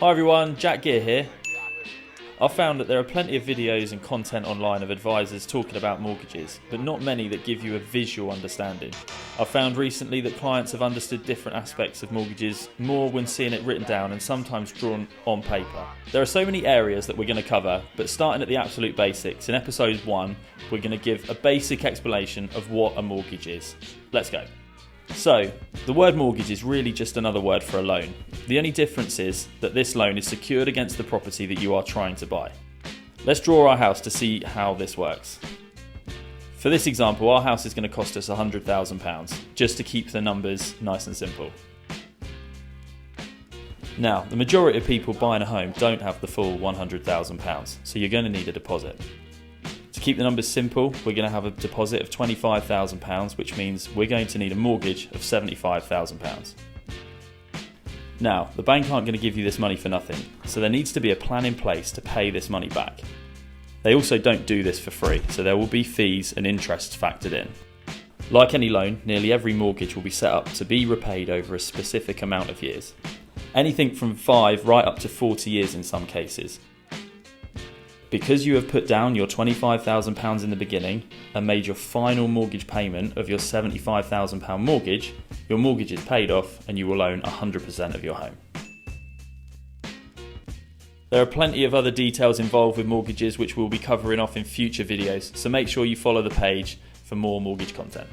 Hi everyone, Jack Gear here. I've found that there are plenty of videos and content online of advisors talking about mortgages, but not many that give you a visual understanding. I've found recently that clients have understood different aspects of mortgages more when seeing it written down and sometimes drawn on paper. There are so many areas that we're going to cover, but starting at the absolute basics, in episode 1 we're going to give a basic explanation of what a mortgage is. Let's go. So, the word mortgage is really just another word for a loan. The only difference is that this loan is secured against the property that you are trying to buy. Let's draw our house to see how this works. For this example, our house is going to cost us £100,000, just to keep the numbers nice and simple. Now, the majority of people buying a home don't have the full £100,000, so you're going to need a deposit. To keep the numbers simple, we're going to have a deposit of £25,000, which means we're going to need a mortgage of £75,000. Now, the bank aren't going to give you this money for nothing, so there needs to be a plan in place to pay this money back. They also don't do this for free, so there will be fees and interest factored in. Like any loan, nearly every mortgage will be set up to be repaid over a specific amount of years. Anything from 5 right up to 40 years in some cases. Because you have put down your £25,000 in the beginning and made your final mortgage payment of your £75,000 mortgage, your mortgage is paid off and you will own 100% of your home. There are plenty of other details involved with mortgages which we'll be covering off in future videos, so make sure you follow the page for more mortgage content.